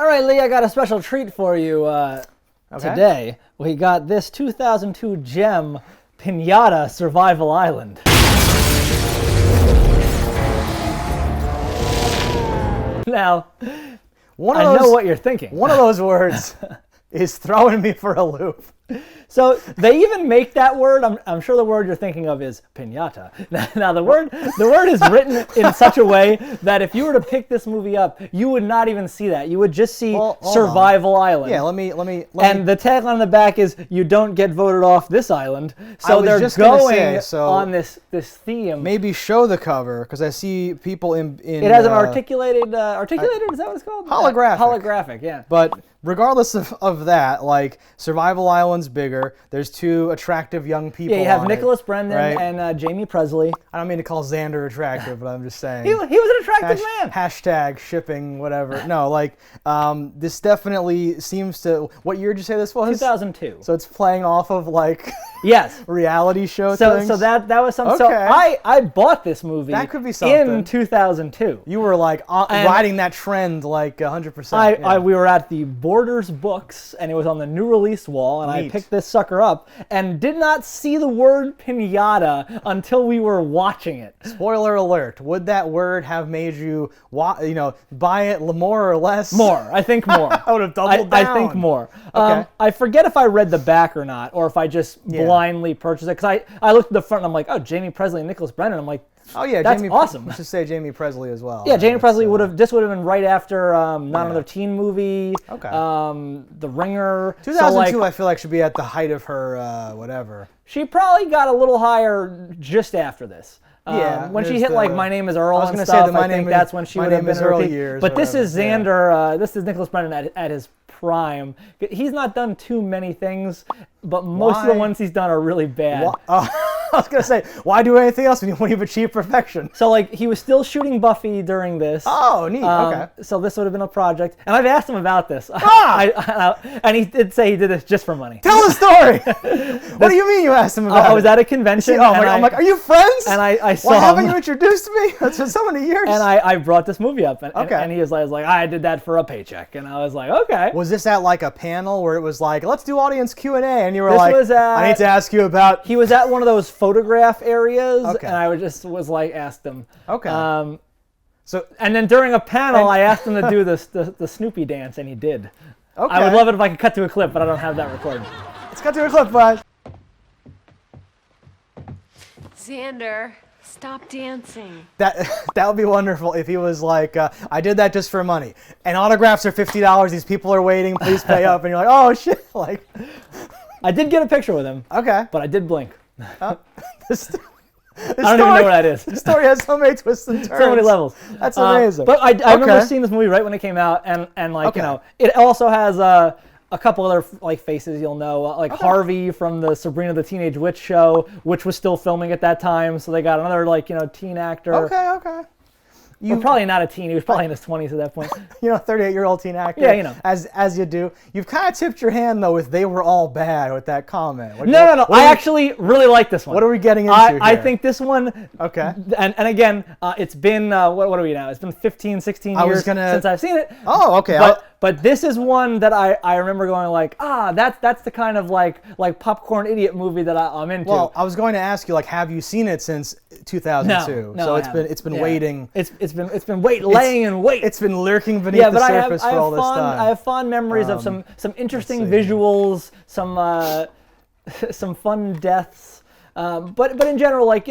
All right, Lee, I got a special treat for you today. We got this 2002 gem, Pinata Survival Island. Now, I know what you're thinking. One of those words is throwing me for a loop. So they even make that word. I'm sure the word you're thinking of is piñata. Now the word is written in such a way that if you were to pick this movie up, you would not even see that. You would just see Survival Island. Yeah, let me. And the tagline on the back is "You don't get voted off this island." So they're going on this theme. Maybe show the cover because I see people in. It has an articulated. Is that what it's called? Holographic. Holographic, yeah. But regardless of that, like Survival Island's bigger. There's two attractive young people. Yeah, you have Nicholas Brendan and Jaime Presley. I don't mean to call Xander attractive, but I'm just saying. He was an attractive man. Hashtag shipping, whatever. No, like, this definitely seems to. What year did you say this was? 2002. So it's playing off of, like. Yes. Reality show things? So that was something. Okay. So I bought this movie. That could be something. In 2002. You were like riding that trend like 100%. We were at the Borders Books, and it was on the new release wall, and I picked this sucker up and did not see the word piñata until we were watching it. Spoiler alert. Would that word have made you buy it more or less? More. I think more. I would have doubled down. I think more. Okay. I forget if I read the back or not, or if I just blindly purchased it. Because I looked at the front and I'm like, oh, Jaime Preslly and Nicholas Brendan. I'm like, oh yeah, that's awesome. Let's just say Jaime Presley as well. Yeah, Jaime Presley would have been right after Not Another Teen Movie. Okay. The Ringer. 2002, so I feel like should be at the height of her whatever. She probably got a little higher just after this. When she hit like My Name Is Earl and stuff, I think that's when she would have been her peak. But this is Xander. This is Nicholas Brendan at his prime. He's not done too many things, but most of the ones he's done are really bad. I was going to say, why do anything else when you've achieved perfection? So, like, he was still shooting Buffy during this. Oh, neat. Okay. So this would have been a project. And I've asked him about this. And he did say he did this just for money. Tell the story! What do you mean you asked him about it? I was at a convention. I'm like, are you friends? And I saw Why haven't you introduced me? That's been so many years. And I brought this movie up. And he was like, I did that for a paycheck. And I was like, okay. Was this at, like, a panel where it was like, let's do audience Q&A? And you were I need to ask you about... He was at one of those photograph areas, and I was like, asked him. Okay. And then during a panel, I asked him to do the Snoopy dance, and he did. Okay. I would love it if I could cut to a clip, but I don't have that recorded. Let's cut to a clip, bud. Xander, stop dancing. That would be wonderful if he was like, I did that just for money. And autographs are $50. These people are waiting. Please pay up. And you're like, oh shit! Like, I did get a picture with him. Okay. But I did blink. I don't even know what that is. The story has so many twists and turns. So many levels. That's amazing. But I remember seeing this movie right when it came out, and like it also has a couple other like faces you'll know, like Harvey from the Sabrina the Teenage Witch show, which was still filming at that time. So they got another teen actor. Okay. Well, probably not a teen. He was probably in his 20s at that point. 38-year-old teen actor. Yeah, As you do. You've kind of tipped your hand, though, with they were all bad with that comment. No. I actually really like this one. What are we getting into here? I think this one... Okay. And again, it's been... what are we now? It's been 15, 16 years since I've seen it. Oh, okay. But this is one that I remember going like, that's the kind of like popcorn idiot movie that I'm into. Well, I was going to ask you, like, have you seen it since 2002? No, so it's been waiting. It's been laying in wait. It's been lurking beneath the surface for all this time. I have fond memories of some interesting visuals, some fun deaths. But in general, like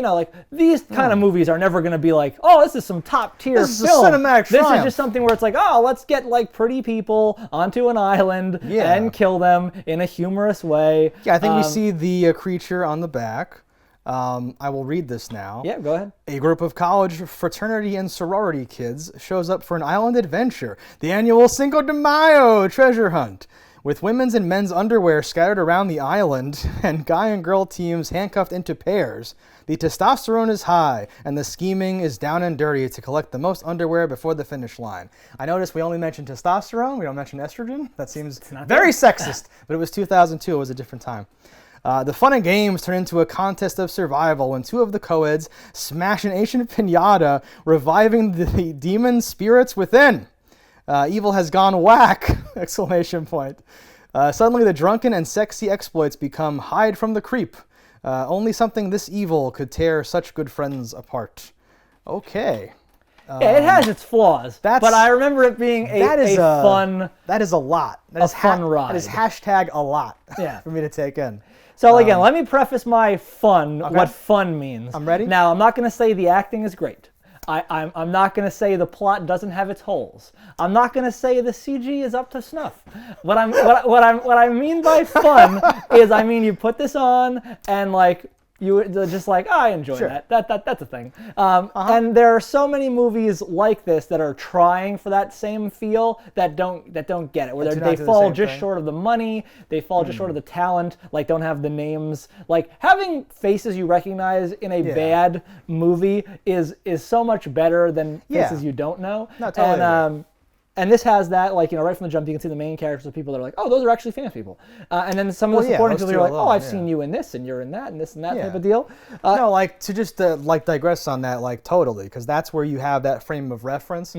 these kind of movies are never going to be like, oh, this is some top tier film. This is a cinematic This triumph. is just something where it's like, oh, let's get like pretty people onto an island and kill them in a humorous way. Yeah, I think we see the creature on the back. I will read this now. Yeah, go ahead. A group of college fraternity and sorority kids shows up for an island adventure, the annual Cinco de Mayo treasure hunt. With women's and men's underwear scattered around the island and guy and girl teams handcuffed into pairs, the testosterone is high and the scheming is down and dirty to collect the most underwear before the finish line. I noticed we only mentioned testosterone, we don't mention estrogen. That seems very sexist, but it was 2002, it was a different time. The fun and games turn into a contest of survival when two of the co-eds smash an ancient piñata, reviving the demon spirits within. Evil has gone whack! Exclamation point. Suddenly the drunken and sexy exploits become hide from the creep. Only something this evil could tear such good friends apart. Okay. Yeah, it has its flaws, but I remember it being a fun... That is a lot. That is fun ride. That is hashtag a lot for me to take in. So again, let me preface my fun, what fun means. I'm ready. Now, I'm not going to say the acting is great. I'm not going to say the plot doesn't have its holes. I'm not going to say the CG is up to snuff. What I mean by fun is, I mean, you put this on and like, you're just like, oh, I enjoy that. That's a thing. And there are so many movies like this that are trying for that same feel that don't get it. Where they fall just short of the money, they fall just short of the talent, like don't have the names. Like having faces you recognize in a bad movie is so much better than faces you don't know. No, totally. And this has that, like, you know, right from the jump, you can see the main characters of people that are like, oh, those are actually famous people. And then some of the supporting people are like, oh, I've seen you in this, and you're in that, and this and that type of deal. No, like, to just, like, digress on that, like, totally, because that's where you have that frame of reference.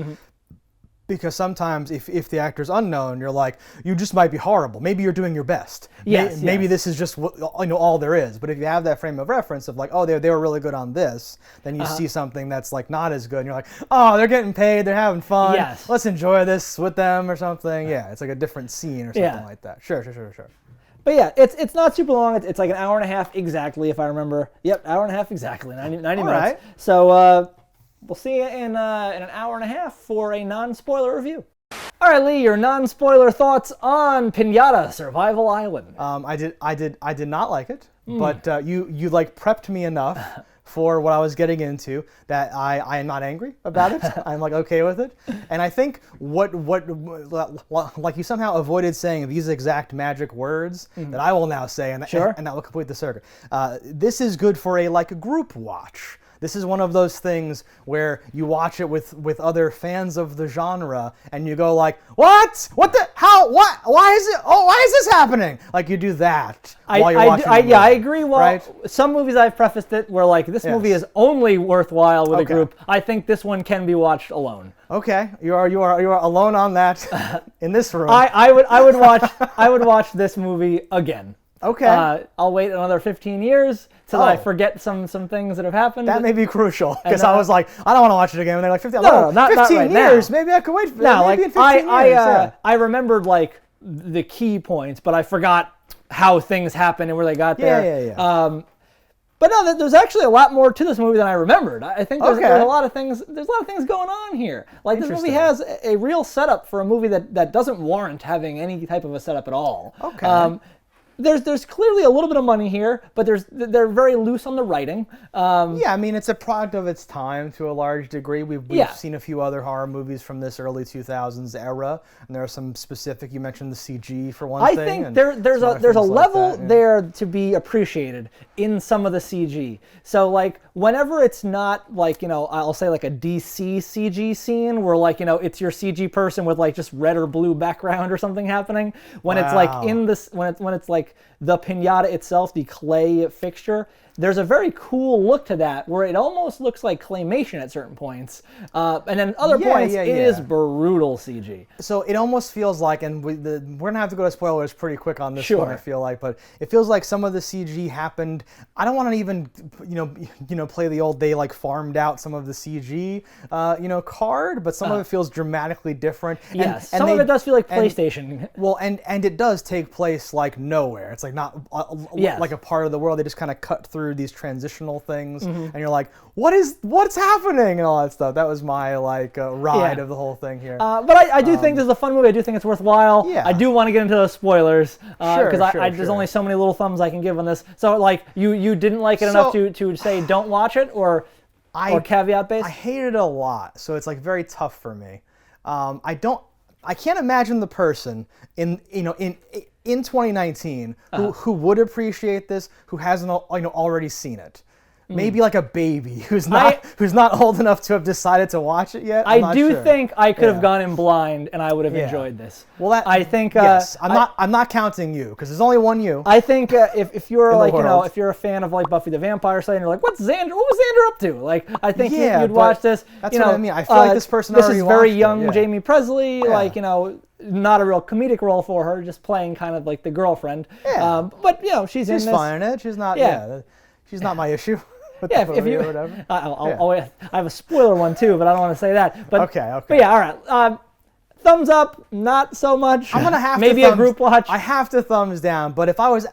Because sometimes if the actor's unknown, you're like, you just might be horrible. Maybe you're doing your best. Maybe this is just all there is. But if you have that frame of reference of like, oh, they were really good on this, then you see something that's like not as good, and you're like, oh, they're getting paid, they're having fun. Let's enjoy this with them or something. Yeah, it's like a different scene or something like that. Sure. But yeah, it's not super long. It's like an hour and a half exactly, if I remember. Yep, hour and a half exactly, 90 minutes. Right. So we'll see you in an hour and a half for a non-spoiler review. All right, Lee, your non-spoiler thoughts on Pinata Survival Island. I did not like it, but you like prepped me enough for what I was getting into that I am not angry about it. I'm like okay with it, and I think what like you somehow avoided saying these exact magic words that I will now say, and that will complete the circuit. This is good for a like group watch. This is one of those things where you watch it with other fans of the genre, and you go like, "What? What the? How? What? Why is it? Oh, why is this happening?" Like you do that while you're watching. I agree. Well, some movies I've prefaced it where like this movie is only worthwhile with a group. I think this one can be watched alone. Okay, you are alone on that in this room. I would watch this movie again. Okay. I'll wait another 15 years till I forget some things that have happened. That may be crucial, because I was like, I don't want to watch it again. And they're like, 15 right years. Now. Maybe I could wait. No, maybe like in 15 years. I remembered like the key points, but I forgot how things happened and where they got there. Yeah. But no, there's actually a lot more to this movie than I remembered. I think there's a lot of things. There's a lot of things going on here. Like this movie has a real setup for a movie that doesn't warrant having any type of a setup at all. Okay. There's clearly a little bit of money here, but they're very loose on the writing. Yeah, I mean, it's a product of its time to a large degree. We've seen a few other horror movies from this early 2000s era, and there are some specific. You mentioned the CG for one thing. I think there's a level there to be appreciated in some of the CG. So like whenever it's not like, you know, I'll say like a DC CG scene where like, you know, it's your CG person with like just red or blue background or something happening. When it's like in this, when it's like the piñata itself, the clay fixture, there's a very cool look to that where it almost looks like claymation at certain points. And then other points, it is brutal CG. So it almost feels like, and we're going to have to go to spoilers pretty quick on this one, I feel like, but it feels like some of the CG happened. I don't want to even, play the old they like farmed out some of the CG, card, but some of it feels dramatically different. Yes, some of it does feel like PlayStation. And it does take place like nowhere. It's like not like a part of the world. They just kind of cut through these transitional things, and you're like, what's happening, and all that stuff. That was my like ride of the whole thing here. But I do think this is a fun movie. I do think it's worthwhile. Yeah. I do want to get into those spoilers because there's only so many little thumbs I can give on this. So like you didn't like it enough to say don't watch it, or caveat based. I hated it a lot, so it's like very tough for me. I can't imagine the person in 2019 who would appreciate this, who hasn't already seen it. maybe like a baby who's not old enough to have decided to watch it yet. I do think I could have gone in blind and I would have enjoyed this. Well, I think yes. I'm not counting you because there's only one you. I think if you're like if you're a fan of like Buffy the Vampire Slayer, and you're like, what was Xander up to? Like I think you'd watch this. That's what I mean. I feel like this person already watched it. This is very young Jamie Presley, like not a real comedic role for her, just playing kind of like the girlfriend. Yeah. But she's in this. She's fine in it. She's not. She's not my issue. If you, or whatever. I have a spoiler one too, but I don't want to say that. But okay. But yeah, all right. Thumbs up, not so much. I'm gonna have maybe a group watch. I have to thumbs down, but if I was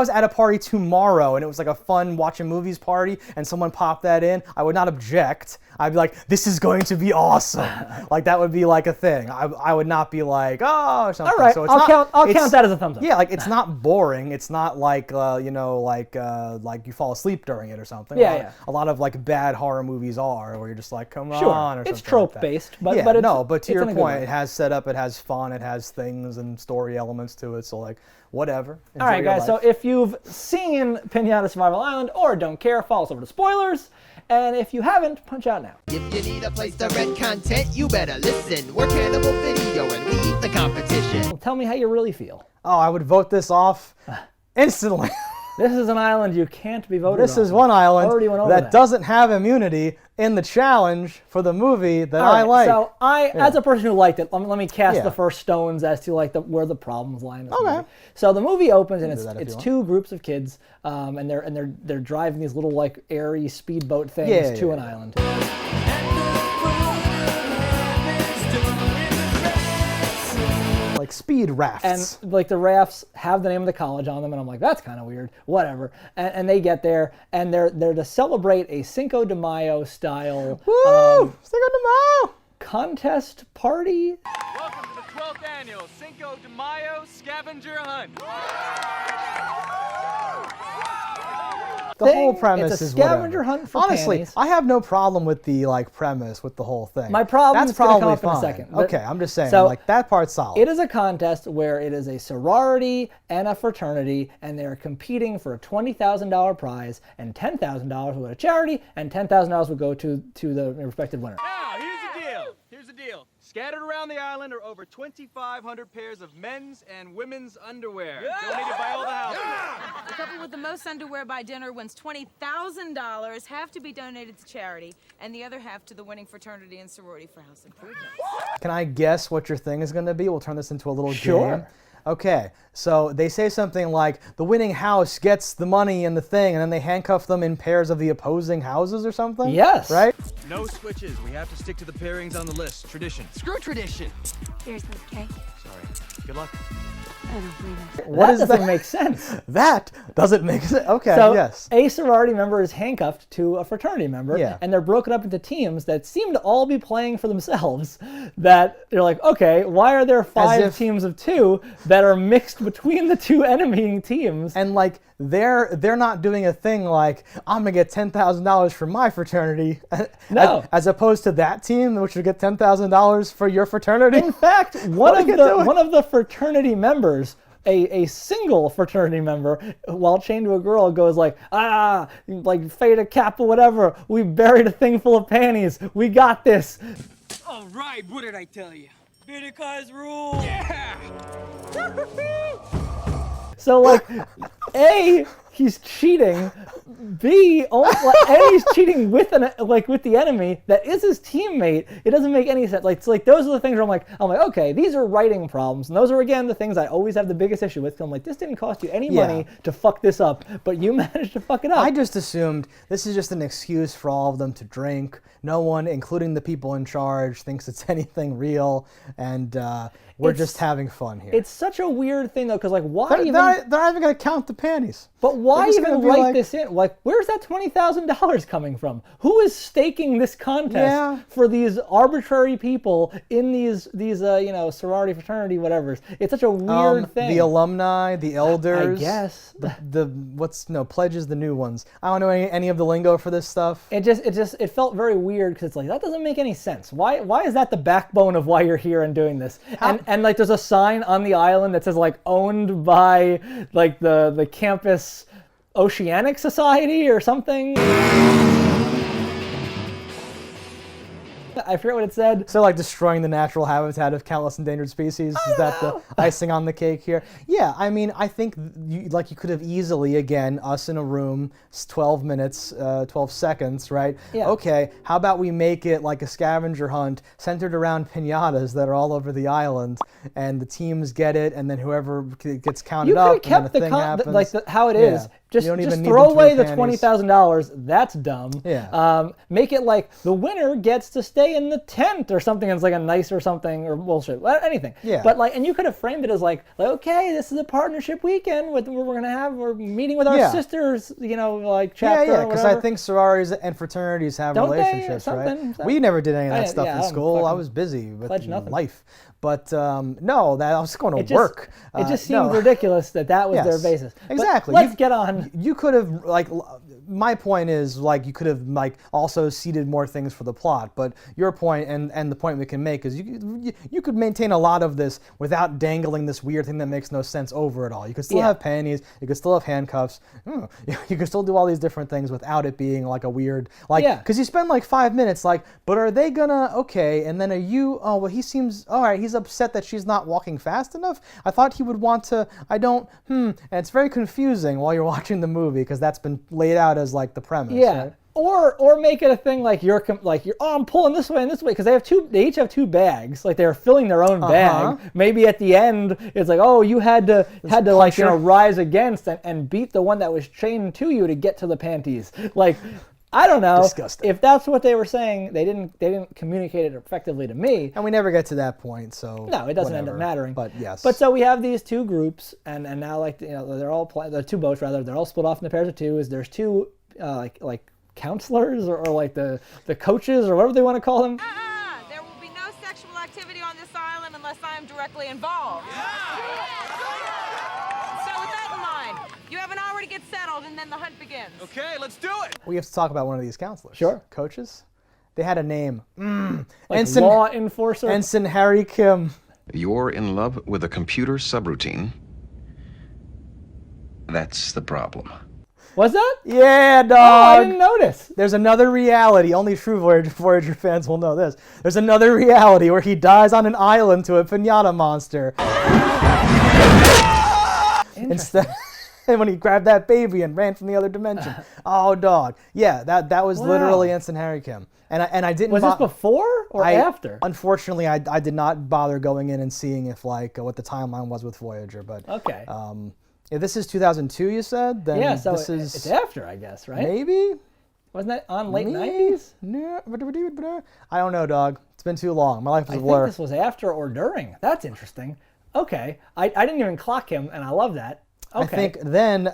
at a party tomorrow and it was like a fun watching movies party and someone popped that in, I would not object. I'd be like, this is going to be awesome. Like that would be like a thing. I would not be like, oh, or something. All right, so I'll count that as a thumbs up. Yeah, like it's not boring. It's not like like you fall asleep during it or something. Yeah, A lot of like bad horror movies are where you're just like, come on, or something. It's trope like based, but to your point, it has setup, it has fun, it has things and story elements to it. So like whatever. All right, guys. So if you've seen Pinata Survival Island or don't care, follow us over to spoilers. And if you haven't, punch out now. If you need a place to rent content, you better listen. We're Cannibal Video and we eat the competition. Well, tell me how you really feel. Oh, I would vote this off instantly. This is an island you can't be voted on. This is one island that doesn't have immunity in the challenge for the movie that I like. So as a person who liked it, let me cast the first stones as to like where the problems lie in this movie. So the movie opens and it's two groups of kids, and they're driving these little like airy speedboat things to an island. Like speed rafts. And like the rafts have the name of the college on them, and I'm like, that's kind of weird. Whatever. And they get there, and they're to celebrate a Cinco de Mayo style Cinco de Mayo contest party. Welcome to the 12th annual Cinco de Mayo scavenger hunt. The whole premise is a scavenger hunt for honestly, panties. I have no problem with the premise with the whole thing. My problem is probably come up in a second. Okay, I'm just saying like that part's solid. It is a contest where it is a sorority and a fraternity, and they're competing for a $20,000 prize, and $10,000 will go to charity, and $10,000 will go to the respective winner. Now, here's the deal. Scattered around the island are over 2,500 pairs of men's and women's underwear donated by all the houses. The couple with the most underwear by dinner wins $20,000, half to be donated to charity, and the other half to the winning fraternity and sorority for house improvement. Can I guess what your thing is going to be? We'll turn this into a little game. Okay, so they say something like, the winning house gets the money and the thing, and then they handcuff them in pairs of the opposing houses or something? Yes. Right? No switches. We have to stick to the pairings on the list. Tradition. Screw tradition. Seriously, okay? Sorry. Good luck. I don't believe it. That doesn't make sense. That doesn't make sense. Okay, so yes. A sorority member is handcuffed to a fraternity member, and they're broken up into teams that seem to all be playing for themselves. That you're like, okay, why are there 5 teams of 2 that are mixed between the 2 enemy teams? And like they're not doing a thing like, I'm gonna get $10,000 for my fraternity, as opposed to that team which would get $10,000 for your fraternity. In fact, one of the fraternity members, a single fraternity member, while chained to a girl, goes like Theta Kappa, whatever. We buried a thing full of panties. We got this. All right, what did I tell you? Bidikai's rule. Yeah. So like, A, he's cheating. B, and he's cheating with the enemy that is his teammate. It doesn't make any sense. Like those are the things where I'm like, okay, these are writing problems, and those are again the things I always have the biggest issue with. I'm like, this didn't cost you any money to fuck this up, but you managed to fuck it up. I just assumed this is just an excuse for all of them to drink. No one, including the people in charge, thinks it's anything real, and we're just having fun here. It's such a weird thing though, because like, why they're not even gonna count the panties. But why even write this in? Like, where's that $20,000 coming from? Who is staking this contest for these arbitrary people in these sorority, fraternity, whatever? It's such a weird thing. The alumni, the elders. I guess pledges, the new ones. I don't know any of the lingo for this stuff. It felt very weird because it's like, that doesn't make any sense. Why is that the backbone of why you're here and doing this? And like, there's a sign on the island that says like owned by like the campus oceanic society or something. I forget what it said. So like destroying the natural habitat of countless endangered species? Is that the icing on the cake here? Yeah, I mean, I think you could have easily, again, us in a room, 12 minutes, 12 seconds, right? Yeah. Okay, how about we make it like a scavenger hunt centered around piñatas that are all over the island, and the teams get it, and then whoever gets counted up, and then the thing happens. How it is. Just throw away the $20,000. That's dumb. Yeah. Make it like the winner gets to stay in the tent or something. It's like a nice or something or bullshit. Anything. Yeah. But like, and you could have framed it as like, okay, this is a partnership weekend with we're meeting with our sisters, like chapter. Yeah, because I think sororities and fraternities have relationships, right? We never did any of that stuff in school. I was busy with life. But no, I was going to work. It just seemed ridiculous that was their basis. Exactly. But let's get on. You could have, my point is, you could have, also seeded more things for the plot. But your point, and the point we can make, is you could maintain a lot of this without dangling this weird thing that makes no sense over it all. You could still have panties. You could still have handcuffs. You could still do all these different things without it being like a weird, because you spend 5 minutes, but are they gonna, okay, and then he seems, all right, he's upset that she's not walking fast enough. I thought he would want to, and it's very confusing while you're watching the movie because that's been laid out as the premise. Yeah. Right? Or make it a thing I'm pulling this way and this way because they each have two bags, they're filling their own bag. Maybe at the end it's you had to rise against and beat the one that was chained to you to get to the panties. I don't know. Disgusting. If that's what they were saying, they didn't communicate it effectively to me. And we never get to that point, so no, it doesn't end up mattering. But yes. But so we have these two groups, and now they're all the two boats rather. They're all split off into pairs of two. There's two counselors or the coaches or whatever they want to call them. There will be no sexual activity on this island unless I am directly involved. So with that in mind, you have an hour to get settled and then the hunt begins. Okay, let's do it. We have to talk about one of these counselors. Sure. Coaches. They had a name. Ensign, law enforcer. Ensign Harry Kim. You're in love with a computer subroutine. That's the problem. Was that? Yeah, dog. Oh, I didn't notice. There's another reality. Only true Voyager fans will know this. There's another reality where he dies on an island to a piñata monster. Instead, when he grabbed that baby and ran from the other dimension. Oh, dog. Yeah, that was literally Ensign Harry Kim. And I didn't. Was this before or after? Unfortunately, I did not bother going in and seeing if what the timeline was with Voyager. But okay. If this is 2002, you said, then so this is it's after, I guess, right? Maybe. Wasn't that on late 90s? No, I don't know, dog. It's been too long. My life is a blur. I think this was after or during. That's interesting. Okay, I didn't even clock him, and I love that. Okay. I think then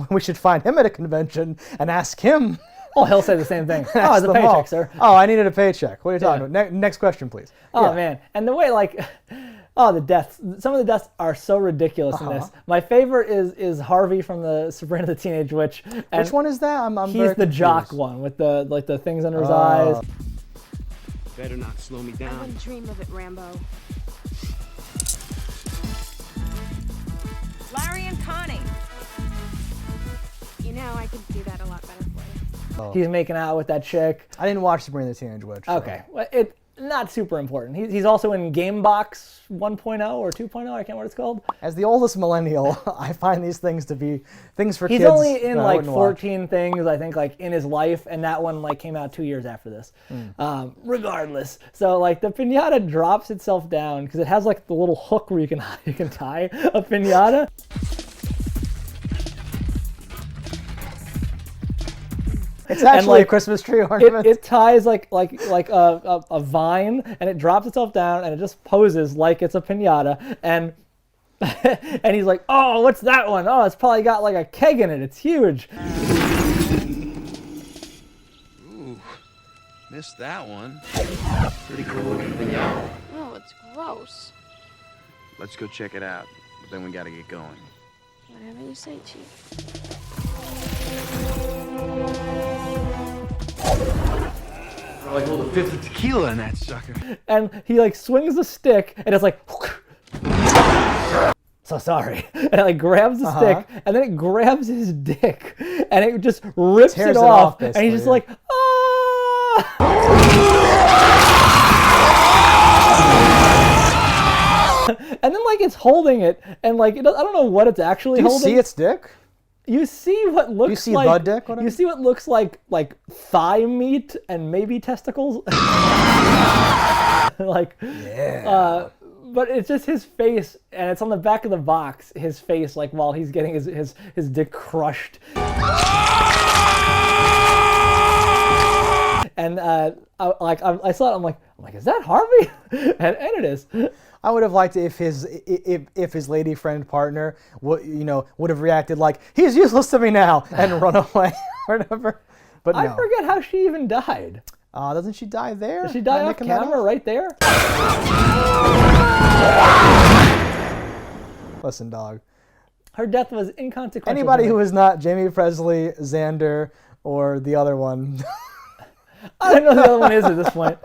we should find him at a convention and ask him. Oh, he'll say the same thing. Oh, it's a paycheck, sir. Oh, I needed a paycheck. What are you talking about? Next question, please. Oh, man. And the way, the deaths. Some of the deaths are so ridiculous in this. My favorite is Harvey from the Sabrina the Teenage Witch. And which one is that? I'm he's the jock one with the things under his eyes. Better not slow me down. I wouldn't dream of it, Rambo. Larry and Connie. You know, I could do that a lot better for you. He's making out with that chick. I didn't watch Sabrina the Teenage Witch. So. Okay, well, not super important. He's also in Gamebox 1.0 or 2.0. I can't remember what it's called. As the oldest millennial, I find these things to be things for kids. He's only in 14 things, I think, in his life, and that one came out 2 years after this. Regardless, so the piñata drops itself down because it has the little hook where you can tie a piñata. It's actually a Christmas tree ornament. It ties like a vine, and it drops itself down, and it just poses like it's a piñata. And and he's like, "Oh, what's that one? Oh, it's probably got a keg in it. It's huge." Ooh, missed that one. Pretty cool looking piñata. Oh, it's gross. Let's go check it out, but then we gotta get going. Whatever you say, Chief. Like a little fifth of tequila in that sucker. And he swings the stick, and it's so sorry. And it like grabs the stick, and then it grabs his dick, and it just rips it off, and he's just like, and then like it's holding it, and like I don't know what it's actually holding. Do you see its dick? You see what looks you see like the dick? Whatever? You see what looks like thigh meat and maybe testicles. Like, yeah. But it's just his face, and it's on the back of the box. His face, like while he's getting his dick crushed. And I saw it. I'm like, is that Harvey? and it is. I would have liked it if his lady friend partner would have reacted like, he's useless to me now, and run away or whatever. But no. I forget how she even died. Doesn't she die there? Did she die off camera right there? Listen, dog. Her death was inconsequential. Anybody who is not Jamie Presley, Xander, or the other one. I don't know who the other one is at this point.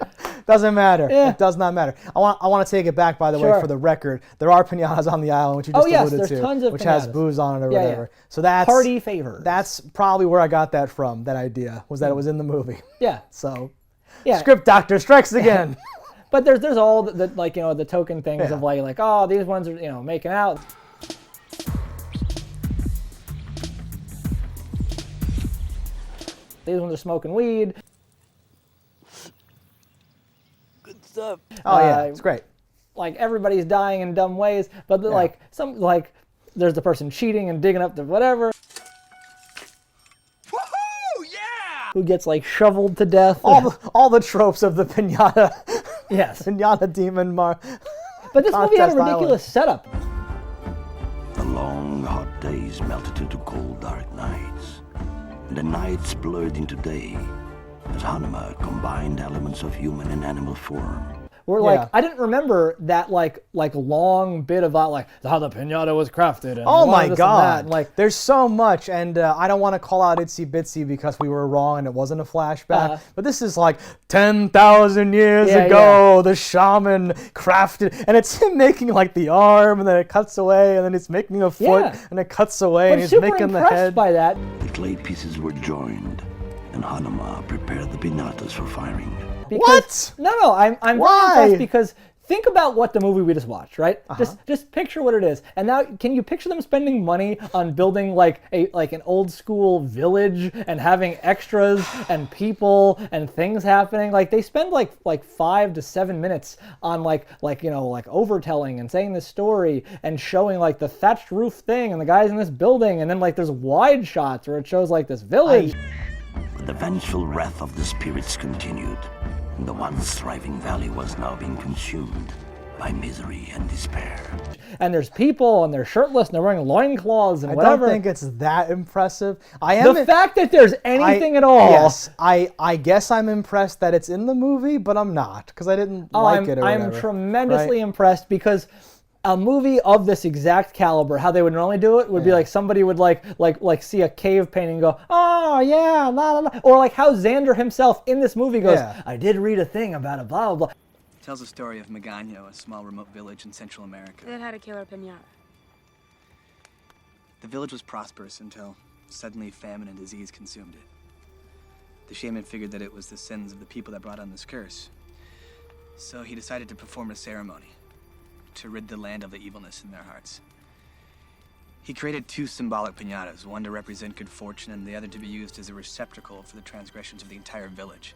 Doesn't matter. Yeah. It does not matter. I want to take it back, by the way, for the record. There are piñatas on the island, which you just alluded there's to, tons of which piñatas. has booze on it or whatever. So that's party favors. That's probably where I got that from. That idea was that it was in the movie. Yeah. So, script doctor strikes again. But there's all the like the token things of like oh, these ones are making out. These ones are smoking weed. Stuff. Oh yeah, it's great. Like everybody's dying in dumb ways, but like there's the person cheating and digging up the whatever. Woohoo! Yeah! Who gets like shoveled to death. All the tropes of the piñata. Yes. Piñata demon But this movie had a ridiculous setup. The long hot days melted into cold dark nights, and the nights blurred into day. As Hanuma combined elements of human and animal form. We're like, I didn't remember that like long bit about like how the piñata was crafted. And oh my God! And like, there's so much, and I don't want to call out Itsy Bitsy because we were wrong and it wasn't a flashback. But this is like 10,000 years ago. The shaman crafted, and it's him making like the arm, and then it cuts away, and then it's making a foot, and it cuts away, and he's making the head. By that, the clay pieces were joined, and Hanuma prepared the piñatas for firing. What? No, I'm very impressed because think about what the movie we just watched, right? Just picture what it is. And now, can you picture them spending money on building like an old school village and having extras and people and things happening? Like they spend like 5 to 7 minutes on like overtelling and saying this story and showing like the thatched roof thing and the guys in this building, and then like there's wide shots where it shows like this village. But the vengeful wrath of the spirits continued, and the once thriving valley was now being consumed by misery and despair. And there's people, and they're shirtless, and they're wearing loincloths and whatever. I don't think it's that impressive. The fact that there's anything at all. Yes, I guess I'm impressed that it's in the movie, but I'm not, because I didn't like it or whatever. I'm tremendously impressed because a movie of this exact caliber, how they would normally do it, would be like somebody would like see a cave painting and go, oh yeah, la la la, or like how Xander himself in this movie goes, I did read a thing about a blah blah blah. It tells the story of Magaño, a small remote village in Central America. That had a killer piñata. The village was prosperous until suddenly famine and disease consumed it. The shaman figured that it was the sins of the people that brought on this curse. So he decided to perform a ceremony to rid the land of the evilness in their hearts. He created 2 symbolic piñatas, one to represent good fortune and the other to be used as a receptacle for the transgressions of the entire village.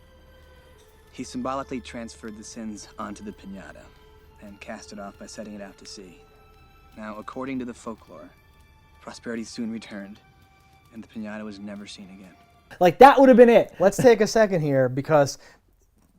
He symbolically transferred the sins onto the piñata and cast it off by setting it out to sea. Now, according to the folklore, prosperity soon returned and the piñata was never seen again. Like that would have been it. Let's take a second here because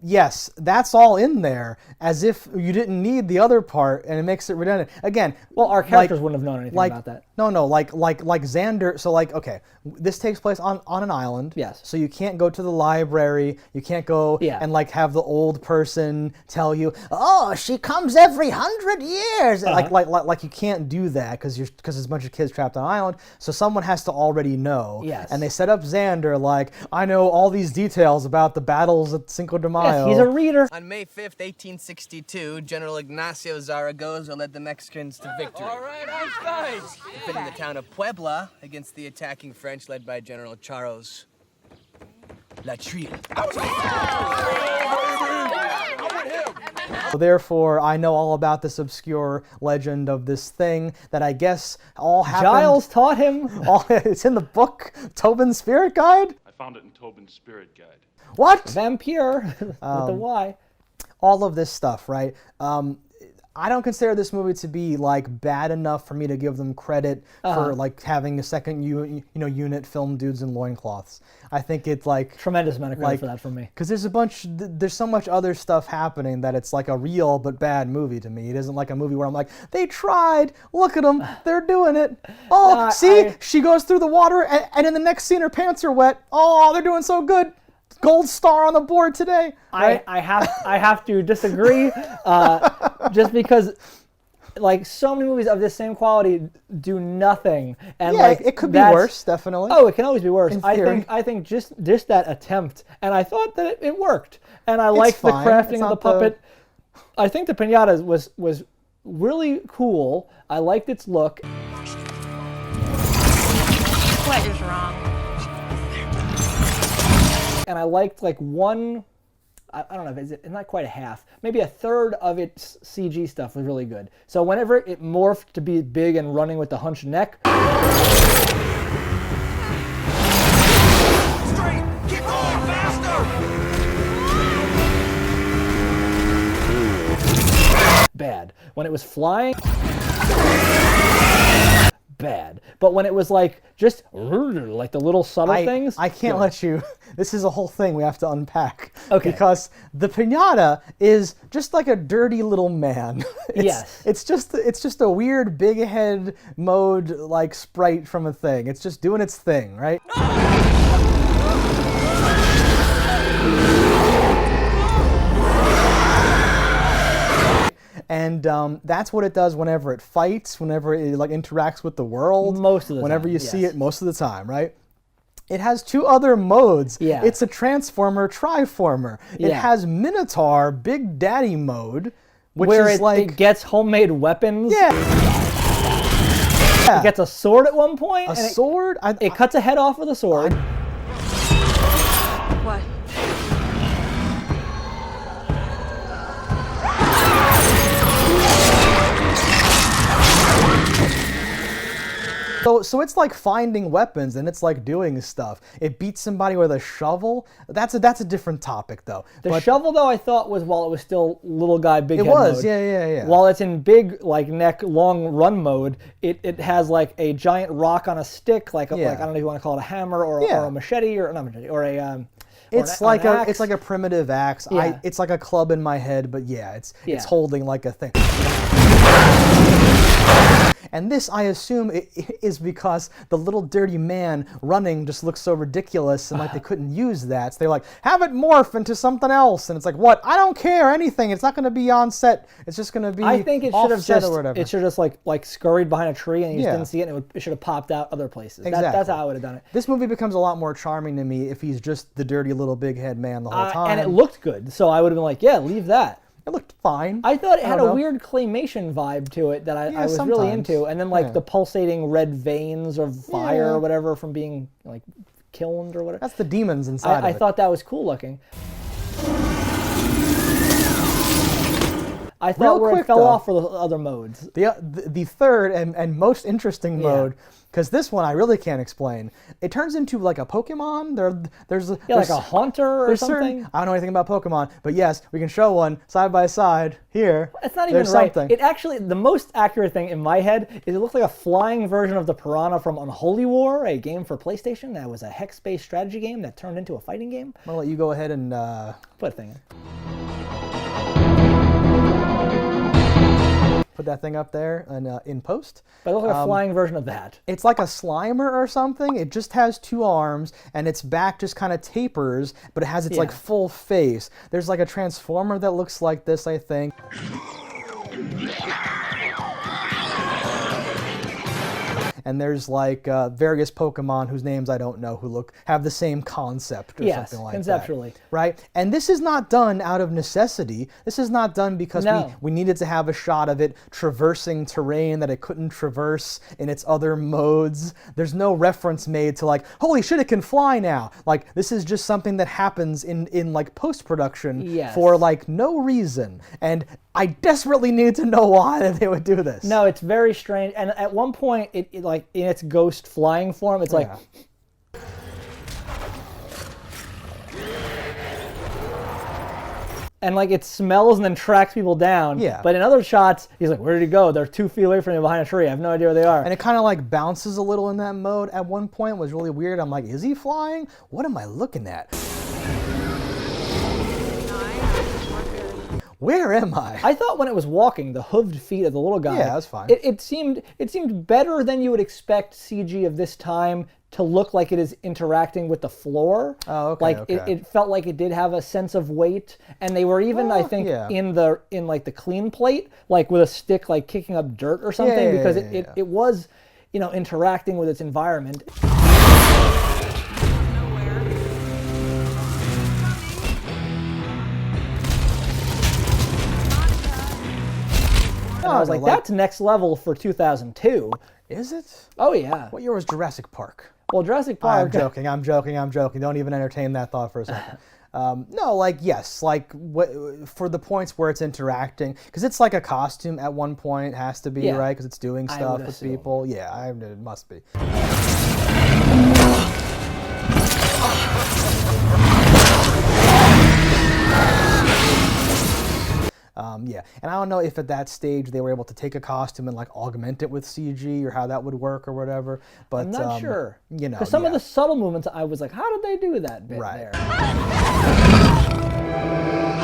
yes, that's all in there, as if you didn't need the other part, and it makes it redundant. Again, well, our characters wouldn't have known anything about that. No, like Xander. So okay, this takes place on an island. Yes. So you can't go to the library. You can't go and have the old person tell you, oh, she comes every 100 years. Like you can't do that because there's a bunch of kids trapped on an island. So someone has to already know. Yes. And they set up Xander like, I know all these details about the battles at Cinco de Mayo. Mayo. Yes, he's a reader. On May 5th, 1862, General Ignacio Zaragoza led the Mexicans to victory. All right, Einstein! Defending the town of Puebla against the attacking French led by General Charles Latrille. So therefore, I know all about this obscure legend of this thing that I guess all happened. Giles taught him. It's in the book, Tobin's Spirit Guide? I found it in Tobin's Spirit Guide. What? Vampire with the Y. All of this stuff, right? I don't consider this movie to be like bad enough for me to give them credit for like having a second unit film dudes in loincloths. I think it's like tremendous amount of credit for that from me. Because there's so much other stuff happening that it's like a real but bad movie to me. It isn't like a movie where I'm like, they tried, look at them, they're doing it. Oh, see, she goes through the water and in the next scene her pants are wet. Oh, they're doing so good. Gold star on the board today. Right? I have to disagree, just because, like, so many movies of this same quality do nothing, and yeah, like it could be worse, definitely. Oh, it can always be worse. In theory. I think just that attempt, and I thought that it worked, and I liked the crafting of the puppet. I think the Piñata was really cool. I liked its look. What is wrong? And I liked like one, I don't know, it's not quite a half, maybe a third of its CG stuff was really good. So whenever it morphed to be big and running with the hunched neck. Straight! Keep going! Faster! Bad. When it was flying, bad. But when it was like just like the little subtle things, I can't let you. This is a whole thing we have to unpack. Okay. Because the Piñata is just like a dirty little man. Yes. It's just a weird big head mode like sprite from a thing. It's just doing its thing, right? And that's what it does whenever it fights, whenever it like interacts with the world. Most of the whenever time, you see it, most of the time, right? It has two other modes. Yeah. It's a transformer triformer. It Yeah. has Minotaur Big Daddy mode, which where is it gets homemade weapons. yeah. It gets a sword at one point. A and sword? It cuts a head off with a sword. What? So it's like finding weapons and it's like doing stuff. It beats somebody with a shovel. That's a different topic though. The shovel though I thought was while it was still little guy big head was, mode. yeah. While it's in big like neck long run mode, it has like a giant rock on a stick, like I don't know if you want to call it a hammer or a machete or not machete or a it's like a primitive axe. Yeah. It's like a club in my head, but it's holding like a thing. And this, I assume, is because the little dirty man running just looks so ridiculous and like they couldn't use that. So they're like, have it morph into something else. And it's like, what? I don't care anything. It's not going to be on set. It's just going to be I think it should have just or whatever. it should have just like scurried behind a tree and you just didn't see it and it should have popped out other places. Exactly. That's how I would have done it. This movie becomes a lot more charming to me if he's just the dirty little big head man the whole time. And it looked good. So I would have been like, yeah, leave that. It looked fine. I thought it had a weird claymation vibe to it that I was really into. And then like the pulsating red veins of fire or whatever from being like kilned or whatever. That's the demons inside I thought that was cool looking. I thought where it fell off for the other modes. The third and most interesting mode, because this one I really can't explain. It turns into like a Pokemon. There's like a hunter or something. I don't know anything about Pokemon, but yes, we can show one side by side here. It's not even right. It actually, the most accurate thing in my head is it looks like a flying version of the Piranha from Unholy War, a game for PlayStation that was a hex-based strategy game that turned into a fighting game. I'm gonna let you go ahead and put a thing in. Put that thing up there and in post. But it looks like a flying version of that. It's like a Slimer or something. It just has two arms and its back just kind of tapers, but it has its like full face. There's like a Transformer that looks like this, I think. and there's like various Pokemon whose names I don't know who have the same concept or something like conceptually. that. Right? And this is not done out of necessity. This is not done because we needed to have a shot of it traversing terrain that it couldn't traverse in its other modes. There's no reference made to like, holy shit, it can fly now. Like, this is just something that happens in like post-production for like no reason. And I desperately need to know why they would do this. No, it's very strange. And at one point, it like in its ghost flying form, it's like. And like it smells and then tracks people down. Yeah. But in other shots, he's like, where did he go? They're 2 feet away from me behind a tree. I have no idea where they are. And it kind of like bounces a little in that mode at one point. It was really weird. I'm like, is he flying? What am I looking at? Where am I? I thought when it was walking, the hooved feet of the little guy. Yeah, that's fine. It seemed better than you would expect CG of this time to look like it is interacting with the floor. Oh, okay. Like it felt like it did have a sense of weight, and they were even I think in like the clean plate, like with a stick, like kicking up dirt or something, because it was, interacting with its environment. And I was like, that's next level for 2002. Is it? Oh, yeah. What year was Jurassic Park? Well, Jurassic Park... I'm joking. Don't even entertain that thought for a second. No, like, yes, like, for the points where it's interacting, because it's like a costume at one point, has to be, right? Because it's doing stuff with people. Yeah, it must be. Yeah, and I don't know if at that stage they were able to take a costume and like augment it with CG or how that would work or whatever. But I'm not sure. Because some of the subtle movements, I was like, how did they do that bit there?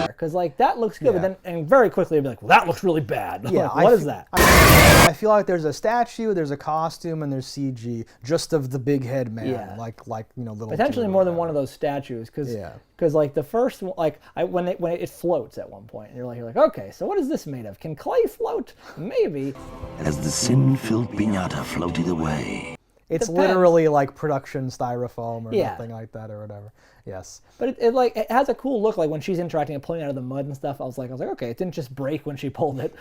Because like that looks good, but then and very quickly I'd be like, well, that looks really bad. Yeah, like, what is that? I feel like there's a statue, there's a costume, and there's CG just of the big head man, like little. Potentially more than one of those statues, because like the first one, like when it floats at one point, and you're like, okay, so what is this made of? Can clay float? Maybe. As the sin-filled Piñata floated away. It's literally like production styrofoam or something like that or whatever. Yes. But it has a cool look, like when she's interacting and pulling out of the mud and stuff. I was like, okay, it didn't just break when she pulled it.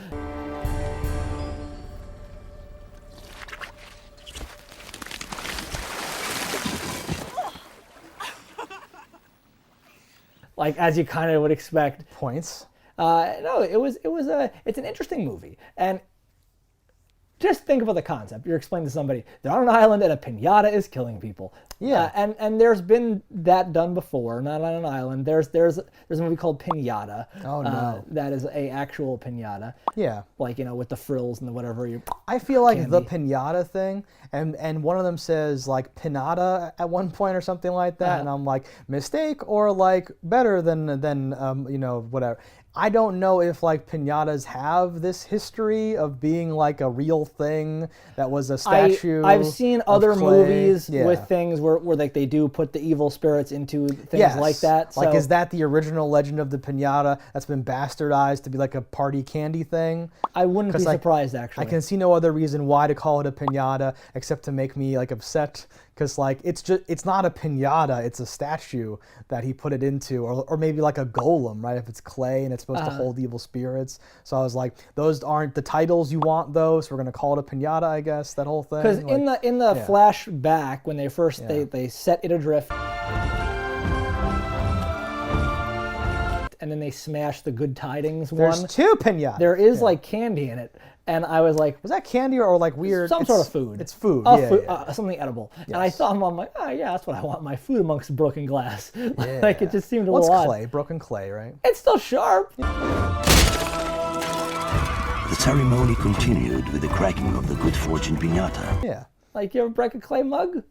Like as you kind of would expect. Points. No, it's an interesting movie, and just think about the concept. You're explaining to somebody they're on an island and a piñata is killing people. Yeah. And there's been that done before, not on an island. There's a movie called Piñata. Oh no. That is a actual piñata. Yeah. Like with the frills and the whatever you. I feel like the piñata thing, and one of them says like pinata at one point or something like that, and I'm like, mistake or like better than whatever. I don't know if like piñatas have this history of being like a real thing that was a statue. I've seen other movies with things where like they do put the evil spirits into things like that. So. Like, is that the original legend of the piñata that's been bastardized to be like a party candy thing? I wouldn't be surprised, actually. I can see no other reason why to call it a piñata except to make me like upset. Because like it's not a piñata, it's a statue that he put it into, or maybe like a golem, right? If it's clay and it's supposed to hold evil spirits. So I was like, those aren't the titles you want, though. So we're gonna call it a piñata, I guess. That whole thing. Because in the flashback when they first they set it adrift, and then they smash the Good Tidings one. There's two piñatas. There is like candy in it. And I was like, was that candy or like weird? Some sort of food. It's food. Something edible. Yes. And I thought, I'm like, that's what I want, my food amongst broken glass. Like it just seemed a little odd. Clay? Broken clay, right? It's still sharp. The ceremony continued with the cracking of the good fortune piñata. Yeah. Like you ever break a clay mug?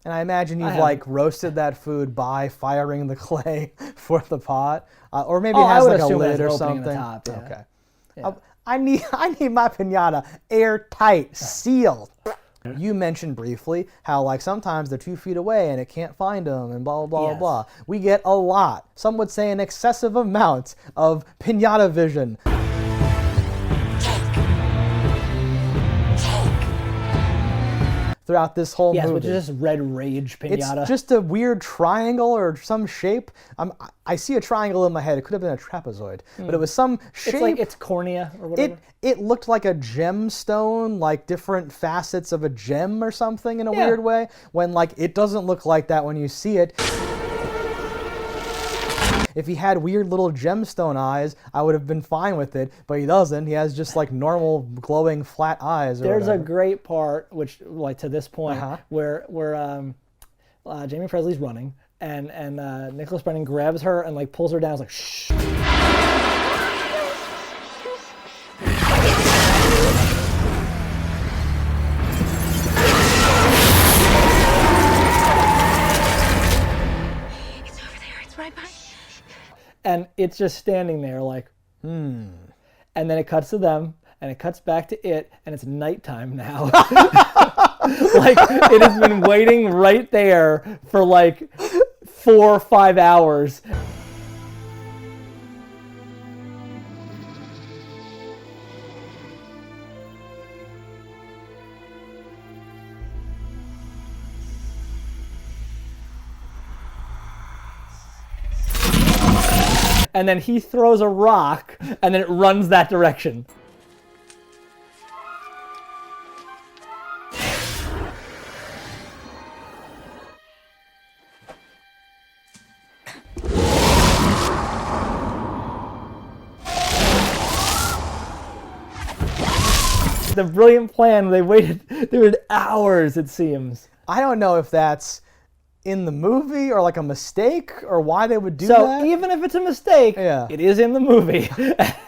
And I imagine you've like roasted that food by firing the clay for the pot, or maybe it has like a lid or something. The top, Okay. Yeah. I need my piñata airtight, sealed. You mentioned briefly how like sometimes they're 2 feet away and it can't find them and blah, blah, blah. We get a lot, some would say an excessive amount of piñata vision. throughout this whole movie. Yes, which is just red rage Piñata. It's just a weird triangle or some shape. I see a triangle in my head. It could have been a trapezoid, but it was some shape. It's like its cornea or whatever. It looked like a gemstone, like different facets of a gem or something in a weird way, when like it doesn't look like that when you see it. If he had weird little gemstone eyes, I would have been fine with it, but he doesn't. He has just like normal glowing flat eyes. There's a great part, which like to this point, where Jamie Presley's running, and Nicholas Brennan grabs her and like pulls her down. It's like shh. It's over there. It's right behind. And it's just standing there like, And then it cuts to them, and it cuts back to it, and it's nighttime now. Like, it has been waiting right there for like 4 or 5 hours. And then he throws a rock, and then it runs that direction. The brilliant plan, they waited hours, it seems. I don't know if that's in the movie or like a mistake or why they would do that. So even if it's a mistake, it is in the movie.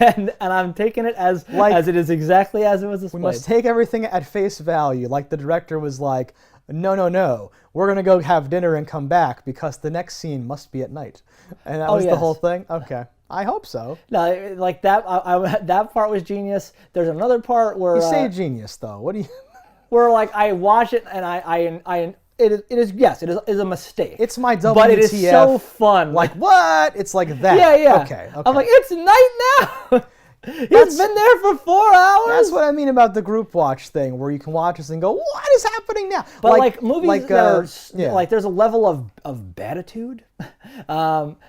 and I'm taking it as it is exactly as it was displayed. We must take everything at face value. Like the director was like, no, we're going to go have dinner and come back because the next scene must be at night. And that was the whole thing? Okay. I hope so. No, like that, that part was genius. There's another part where... You say genius, though. What do you... Where like I watch it and it is a mistake. It's my WTF. But it is so fun. Like, what? It's like that. Yeah. Okay. I'm like, it's night now. He's been there for 4 hours. That's what I mean about the group watch thing, where you can watch this and go, what is happening now? But like movies like there's a level of batitude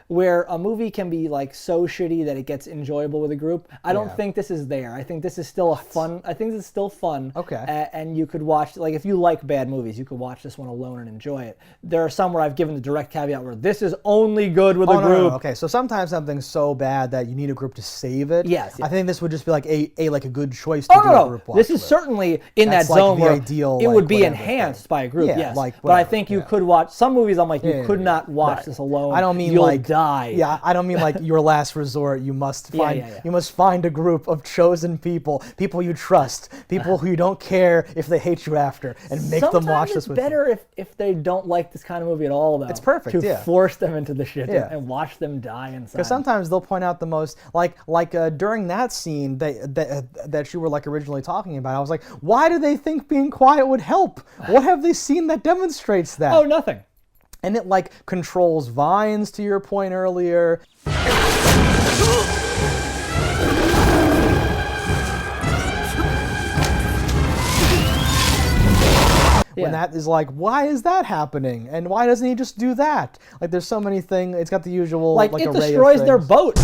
where a movie can be like so shitty that it gets enjoyable with a group. I don't think this is there. I think this is still fun. Okay. And you could watch, like if you like bad movies, you could watch this one alone and enjoy it. There are some where I've given the direct caveat where this is only good with a group. No. Okay, so sometimes something's so bad that you need a group to save it. Yes. I think this would just be like a good choice to do a group watch. This is certainly in that zone where it would be enhanced by a group. Yes. But I think you could watch some movies. I'm like, you could not watch this alone. I don't mean you'll like die. Yeah, I don't mean like your last resort. You must find you must find a group of chosen people you trust, people who you don't care if they hate you after, and make them watch this with you. Sometimes it's better if they don't like this kind of movie at all, though. It's perfect. To force them into the shit and watch them die inside. Because sometimes they'll point out the most like during that scene that you were like originally talking about. I was like, why do they think being quiet would help? What have they seen that demonstrates that? Oh, nothing. And it like controls vines, to your point earlier. When that is like, why is that happening? And why doesn't he just do that? Like there's so many things. It's got the usual like it array destroys of their things. boat.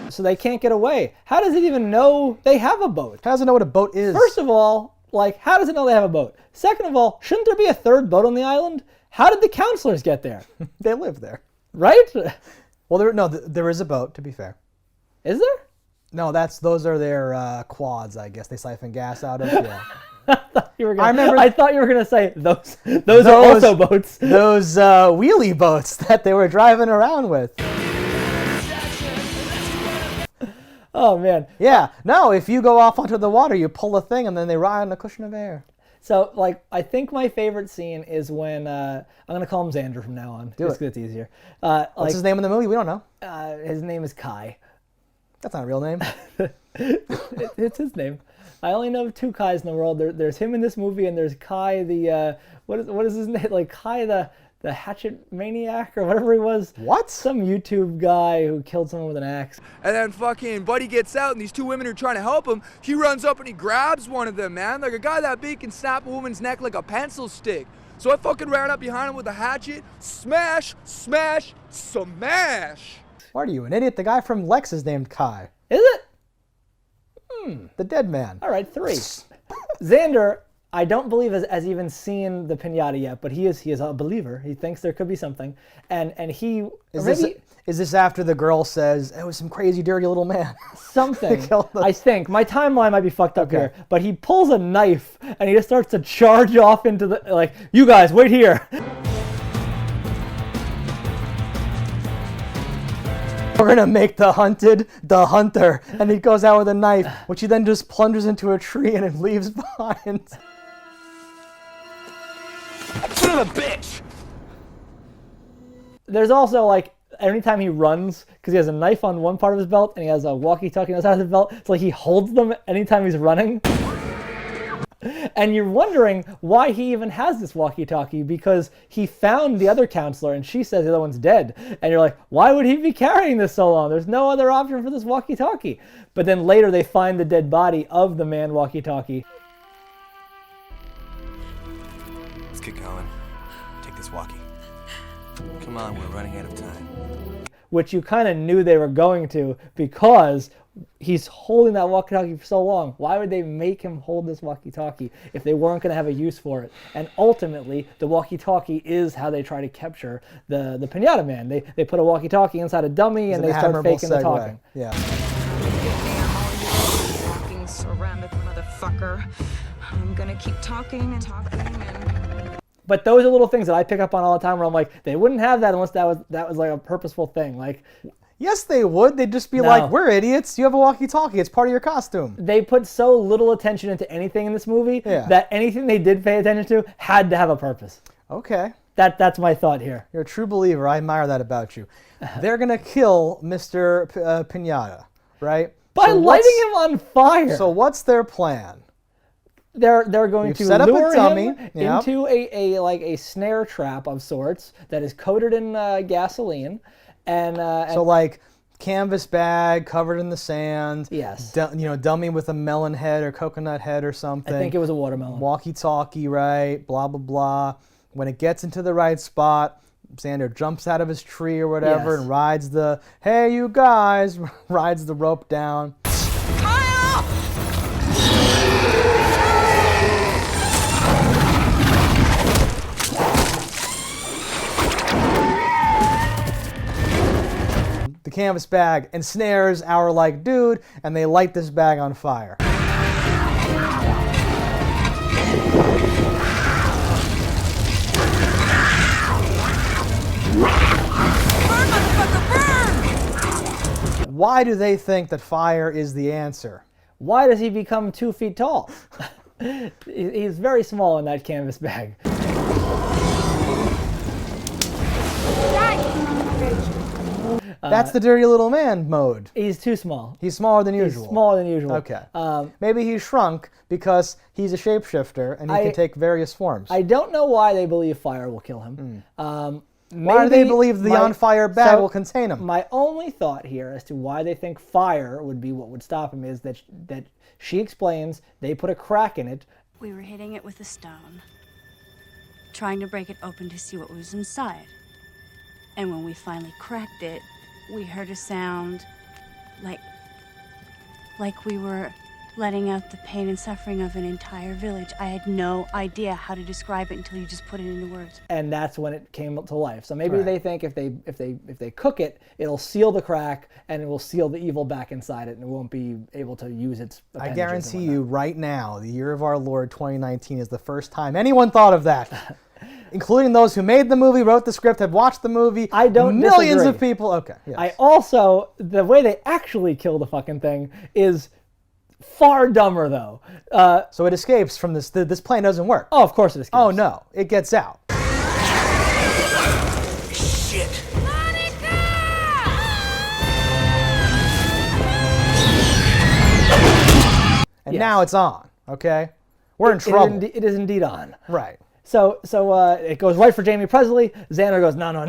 So they can't get away. How does it even know they have a boat? How does it know what a boat is? First of all, like, how does it know they have a boat? Second of all, shouldn't there be a third boat on the island? How did the counselors get there? They live there. Right? Well, there is a boat, to be fair. Is there? No, those are their quads, I guess. They siphon gas out of. Yeah. I thought you were gonna say those are also boats. Those wheelie boats that they were driving around with. Oh, man. Yeah. No, if you go off onto the water, you pull a thing, and then they ride on a cushion of air. So, like, I think my favorite scene is when, I'm going to call him Xander from now on. Do just it. because it's easier. What's his name in the movie? We don't know. His name is Kai. That's not a real name. It's his name. I only know 2 Kais in the world. There's him in this movie, and there's Kai the, what is his name? Like, Kai the the hatchet maniac or whatever he was. What? Some YouTube guy who killed someone with an axe. And then fucking Buddy gets out, and these two women are trying to help him. He runs up and he grabs one of them, man. Like a guy that big can snap a woman's neck like a pencil stick. So I fucking ran up behind him with a hatchet. Smash, smash, smash. Why are you an idiot? The guy from Lex is named Kai. Is it? The dead man. All right, 3. Xander, I don't believe has even seen the Piñata yet, but he is a believer. He thinks there could be something, and he is this after the girl says it was some crazy dirty little man? Something. I think my timeline might be fucked up here, but he pulls a knife and he just starts to charge off into the like. You guys wait here. We're gonna make the hunted the hunter, and he goes out with a knife, which he then just plunges into a tree and it leaves behind. Son of a bitch! There's also like anytime he runs, because he has a knife on one part of his belt and he has a walkie-talkie on the side of the belt, it's like he holds them anytime he's running. And you're wondering why he even has this walkie-talkie, because he found the other counselor and she says the other one's dead. And you're like, why would he be carrying this so long? There's no other option for this walkie-talkie. But then later they find the dead body of the man walkie-talkie. Let's get going. Take this walkie. Come on, we're running out of time. Which you kind of knew they were going to, because he's holding that walkie-talkie for so long. Why would they make him hold this walkie-talkie if they weren't going to have a use for it? And ultimately, the walkie-talkie is how they try to capture the Piñata man. They put a walkie-talkie inside a dummy and they start faking the talking. Yeah. Walking ceramic motherfucker. I'm gonna keep talking and talking and... But those are little things that I pick up on all the time where I'm like, they wouldn't have that unless that was like a purposeful thing. Like, yes, they would. They'd just be like, we're idiots. You have a walkie-talkie. It's part of your costume. They put so little attention into anything in this movie that anything they did pay attention to had to have a purpose. Okay. That's my thought here. You're a true believer. I admire that about you. They're going to kill Mr. Piñata, right? By lighting him on fire. So what's their plan? They're going to set up lure a dummy him into a snare trap of sorts that is coated in gasoline, and so like canvas bag covered in the sand. Yes. Dummy with a melon head or coconut head or something. I think it was a watermelon. Walkie-talkie, right? Blah blah blah. When it gets into the right spot, Xander jumps out of his tree or whatever and rides the hey you guys rides the rope down. The canvas bag ensnares our like dude, and they light this bag on fire. Why do they think that fire is the answer? Why does he become 2 feet tall? He's very small in that canvas bag. That's the dirty little man mode. He's too small. He's smaller than usual. He's smaller than usual. Okay. Maybe he shrunk because he's a shapeshifter and he can take various forms. I don't know why they believe fire will kill him. Why do they believe the on-fire bag will contain him? My only thought here as to why they think fire would be what would stop him is that she explains they put a crack in it. We were hitting it with a stone, trying to break it open to see what was inside. And when we finally cracked it, we heard a sound like we were letting out the pain and suffering of an entire village. I had no idea how to describe it until you just put it into words. And that's when it came to life. So maybe they think if they cook it, it'll seal the crack and it will seal the evil back inside it, and it won't be able to use its appendages. I guarantee you right now, the year of our Lord 2019 is the first time anyone thought of that. Including those who made the movie, wrote the script, have watched the movie. I don't Millions disagree. of people. Okay. Yes. I also, the way they actually kill the fucking thing is far dumber, though. So it escapes from this. This plan doesn't work. Oh, of course it escapes. Oh no, it gets out. Shit. And now it's on. Okay, we're in trouble. It is indeed on. Right. So it goes right for Jamie Presley. Xander goes, no, not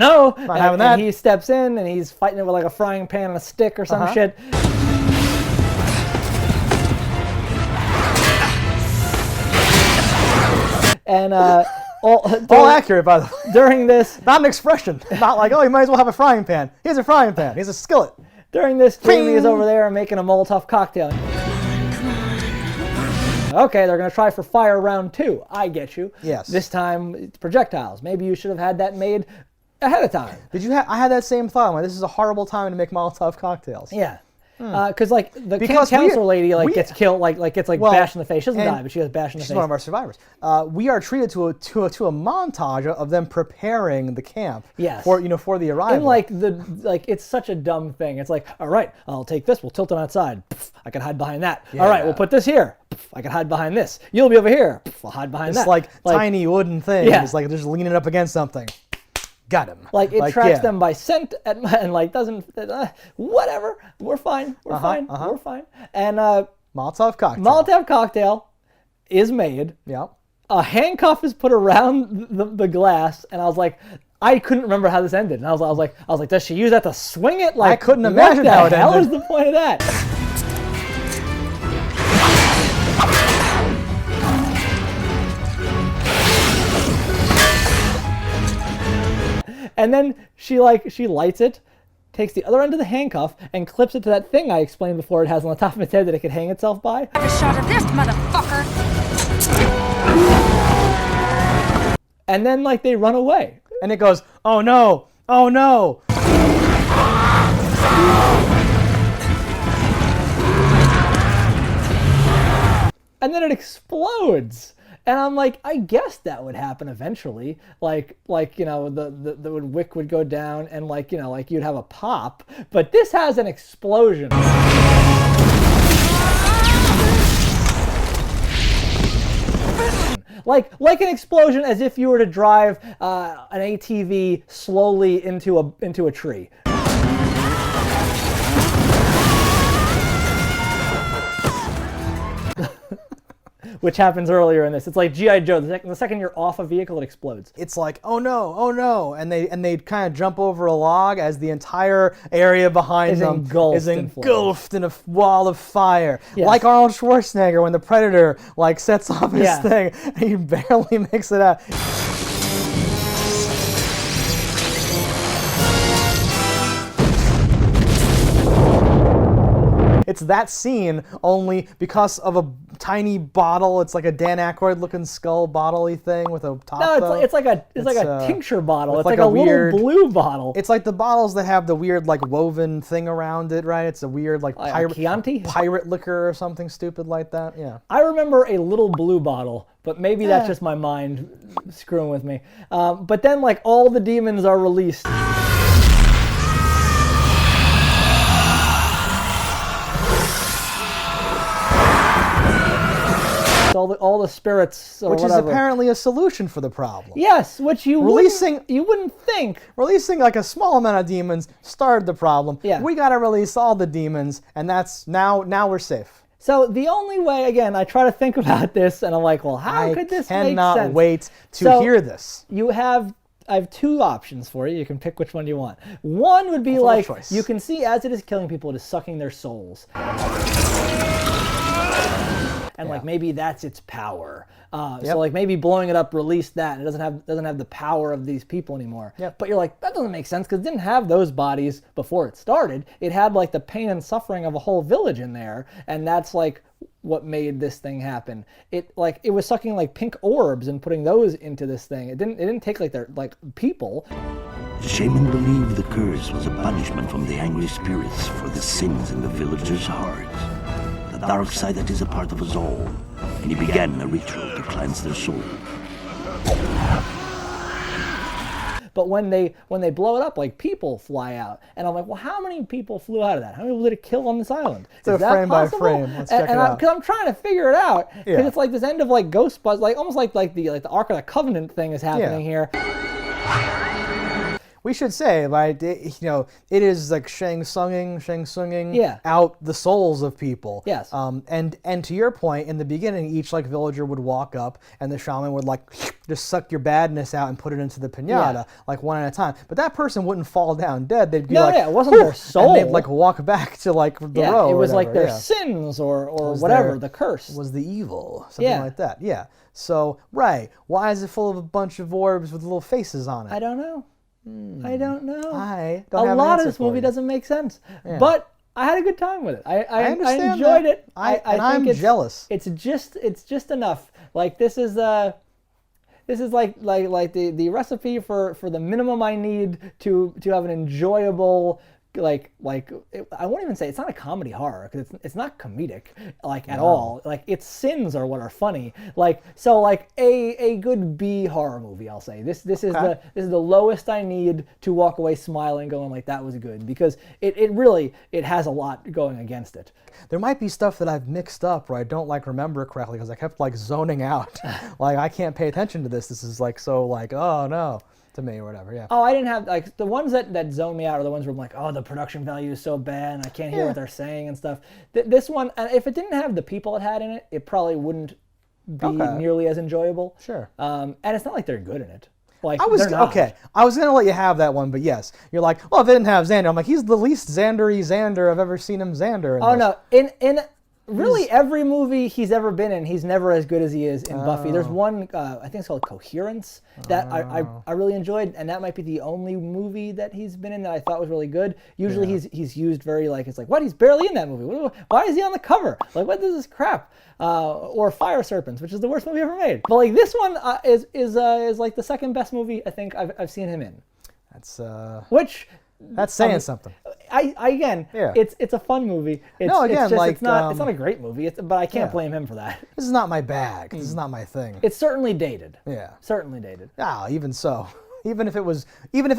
having that. And he steps in and he's fighting it with like a frying pan and a stick or some shit. And all accurate, by the way. During this, not an expression. Not like, oh, you might as well have a frying pan. Here's a frying pan. Here's a skillet. During this, Jamie is over there making a Molotov cocktail. Okay, they're going to try for fire round 2. I get you. Yes. This time, it's projectiles. Maybe you should have had that made ahead of time. Did you? I had that same thought. I'm like, this is a horrible time to make Molotov cocktails. Yeah. Because like the counselor lady gets killed, gets bashed in the face. She doesn't die, but she gets bashed in the face. She's one of our survivors. We are treated to a montage of them preparing the camp. Yes. For the arrival. And it's such a dumb thing. It's like, all right, I'll take this. We'll tilt it outside. I can hide behind that. Yeah. All right, we'll put this here. I can hide behind this. You'll be over here. I'll hide behind that. It's like tiny wooden things. Yeah. It's like just leaning up against something. Got him. It tracks them by scent and doesn't whatever. We're fine. We're fine. We're fine. And Molotov cocktail is made. Yeah. A handcuff is put around the glass, and I was like, I couldn't remember how this ended. And I was like, does she use that to swing it? I couldn't imagine how it ended. What the hell is the point of that? And then she lights it, takes the other end of the handcuff, and clips it to that thing I explained before it has on the top of its head that it could hang itself by. Have a shot of this, motherfucker! And then they run away. And it goes, oh no, oh no. And then it explodes. And I'm like, I guess that would happen eventually. The wick would go down and you'd have a pop. But this has an explosion. Like an explosion, as if you were to drive an ATV slowly into a tree. Which happens earlier in this. It's like G.I. Joe. The second you're off a vehicle, it explodes. It's like, oh no, and they kind of jump over a log as the entire area behind them is engulfed in a wall of fire. Yes. Like Arnold Schwarzenegger when the Predator sets off his thing and he barely makes it out. It's that scene only because of a tiny bottle. It's like a Dan Aykroyd looking skull bottle-y thing with a top. No, it's like a tincture bottle. It's like a weird, little blue bottle. It's like the bottles that have the weird woven thing around it, right? It's a weird pirate liquor or something stupid like that. Yeah. I remember a little blue bottle, but maybe that's just my mind screwing with me. But then all the demons are released. All the spirits or which whatever. Is apparently a solution for the problem. Yes, which you wouldn't think. Releasing a small amount of demons started the problem. Yeah. We got to release all the demons, and that's now we're safe. So the only way, again, I try to think about this, and I'm like, well, how could this make sense? I cannot wait to hear this. I have two options for you. You can pick which one you want. One would be you can see as it is killing people, it is sucking their souls. And maybe that's its power. So maybe blowing it up released that, and it doesn't have the power of these people anymore. Yep. But you're like, that doesn't make sense because it didn't have those bodies before it started. It had the pain and suffering of a whole village in there, and that's what made this thing happen. It was sucking pink orbs and putting those into this thing. It didn't take their people. The shaman believed the curse was a punishment from the angry spirits for the sins in the villagers' hearts. The dark side that is a part of us all, and he began a ritual to cleanse their soul. But when they blow it up, people fly out, and I'm like, well, how many people flew out of that? How many people did it kill on this island? Is that frame possible? By frame. Let's check it out. Because I'm trying to figure it out. Because it's this end of Ghostbusters, almost like the Ark of the Covenant thing is happening here. We should say, right? It is like Shang Tsunging out the souls of people. Yes. And to your point, in the beginning, each like villager would walk up, and the shaman would like just suck your badness out and put it into the piñata, like one at a time. But that person wouldn't fall down dead. They'd be it wasn't their soul. And they'd like walk back to like the row. It was or like whatever. their sins or whatever, the curse. Was the evil, something like that. Yeah. So, right. Why is it full of a bunch of orbs with little faces on it? I don't know. I don't know. I don't have a an lot of answer this for movie you. doesn't make sense. Yeah. But I had a good time with it. I understand enjoyed that. it. I'm jealous. It's just enough. Like this is like the recipe for the minimum I need to have an enjoyable I won't even say it's not a comedy horror because it's not comedic at all. Like its sins are what are funny. A good B horror movie, I'll say. This is the lowest I need to walk away smiling, going like that was good, because it really has a lot going against it. There might be stuff that I've mixed up or I don't remember it correctly because I kept zoning out. I can't pay attention to this. This is oh no. To me or whatever, yeah. Oh, I didn't have the ones that zone me out are the ones where I'm like, oh, the production value is so bad and I can't hear what they're saying and stuff. This one, if it didn't have the people it had in it, it probably wouldn't be nearly as enjoyable. Sure. And it's not like they're good in it. I was gonna let you have that one, but yes, you're like, well, if it didn't have Xander, I'm like, he's the least Xandery Xander I've ever seen him Xander. No, in really every movie he's ever been in, he's never as good as he is in Buffy. There's one, I think it's called Coherence, that I really enjoyed, and that might be the only movie that he's been in that I thought was really good. Usually he's used very it's like, what, he's barely in that movie. Why is he on the cover? Like, what is this crap? Or Fire Serpents, which is the worst movie ever made. But this one is like the second best movie I think I've seen him in. That's saying something. It's a fun movie. It's not a great movie, but I can't blame him for that. This is not my bag. This is not my thing. It's certainly dated. Yeah. Certainly dated. Even so. Even if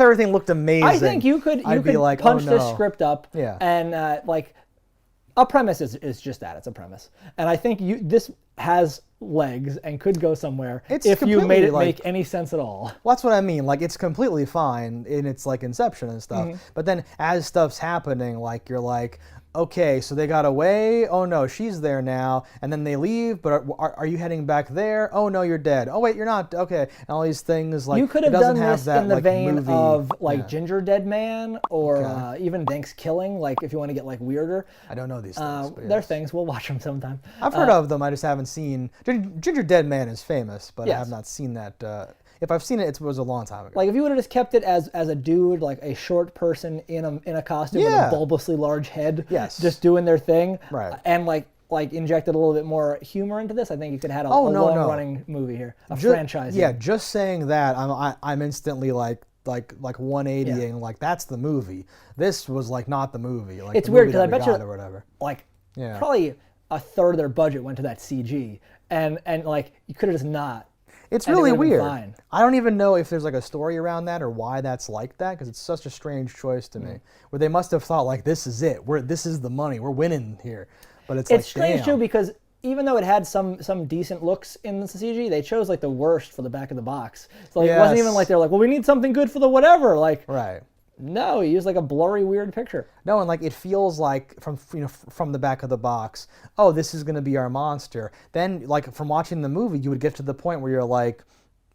everything looked amazing, I think you could punch this script up and a premise is just that. It's a premise. And I think this has legs and could go somewhere if you made it make any sense at all. Well, that's what I mean. It's completely fine in its Inception and stuff. Mm-hmm. But then as stuff's happening, you're like, okay, so they got away. Oh no, she's there now. And then they leave, but are you heading back there? Oh no, you're dead. Oh wait, you're not. Okay. And all these things you could have done this in the vein of Ginger Dead Man or even Thanksgiving, if you want to get weirder. I don't know these things. They're things. We'll watch them sometime. I've heard of them. I just haven't seen. Ginger Dead Man is famous, but I have not seen that. If I've seen it, it was a long time ago. If you would have just kept it as a dude, a short person in a costume with a bulbously large head, just doing their thing, right? And injected a little bit more humor into this, I think you could have had a long-running movie here, franchise. Yeah, just saying that, I'm instantly like 180ing, that's the movie. This was not the movie. It's weird because I bet you, or whatever. Probably a third of their budget went to that CG, and you could have just not. It's really weird. I don't even know if there's a story around that or why that's like that, because it's such a strange choice to me. Where they must have thought this is it. This is the money. We're winning here. But it's strange too, because even though it had some decent looks in the CG, they chose the worst for the back of the box. So it wasn't even they're well, we need something good for the whatever. Right. No, he used a blurry, weird picture. No, and it feels from the back of the box, oh, this is going to be our monster. Then, from watching the movie, you would get to the point where you're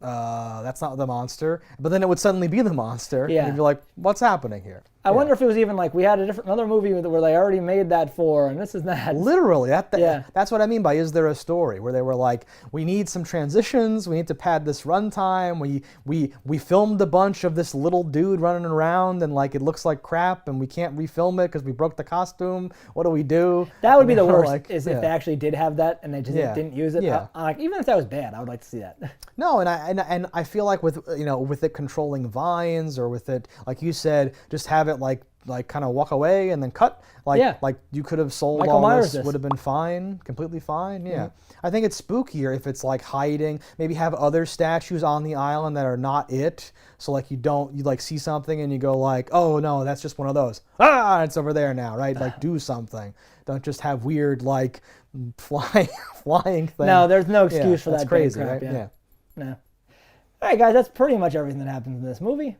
that's not the monster. But then it would suddenly be the monster. Yeah. And you'd be like, what's happening here? I wonder if it was even we had another movie where they already made that for, and this is that. Literally, that's what I mean by is there a story where they were we need some transitions, we need to pad this runtime, we filmed a bunch of this little dude running around and it looks like crap and we can't refilm it because we broke the costume. What do we do? That would be the worst if they actually did have that and they just didn't use it. Yeah. Even if that was bad, I would like to see that. No, and I feel with it controlling vines or with it, like you said, just have it kind of walk away and then cut. You could have sold Michael all Myers this, would have been fine, completely fine. Yeah. Mm-hmm. I think it's spookier if it's hiding, maybe have other statues on the island that are not it. So you see something and you go oh no, that's just one of those. It's over there now, right? Do something. Don't just have weird flying thing. No, there's no excuse for that. That's crazy, crap, right? Yeah. No. All right, guys, that's pretty much everything that happens in this movie.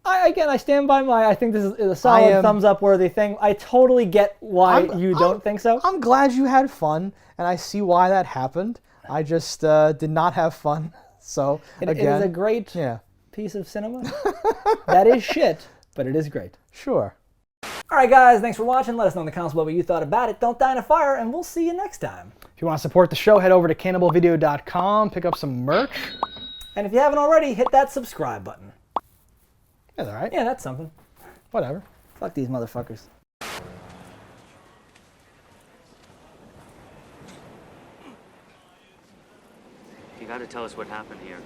I stand by my. I think this is a solid thumbs up worthy thing. I totally get why you don't think so. I'm glad you had fun, and I see why that happened. I just did not have fun. So it is a great piece of cinema. That is shit, but it is great. Sure. All right, guys, thanks for watching. Let us know in the comments what you thought about it. Don't die in a fire, and we'll see you next time. If you want to support the show, head over to cannibalvideo.com, pick up some merch. And if you haven't already, hit that subscribe button. That's all right. Yeah, that's something. Whatever. Fuck these motherfuckers. You gotta tell us what happened here.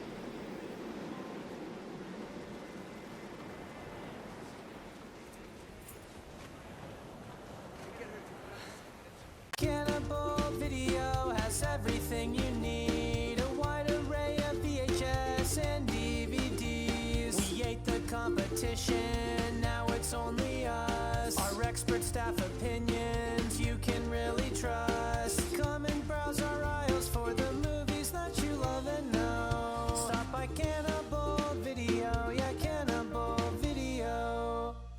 Cannibal Video has everything you need. A wide array of VHS and DVDs. We ate the competition, now it's only us. Our expert staff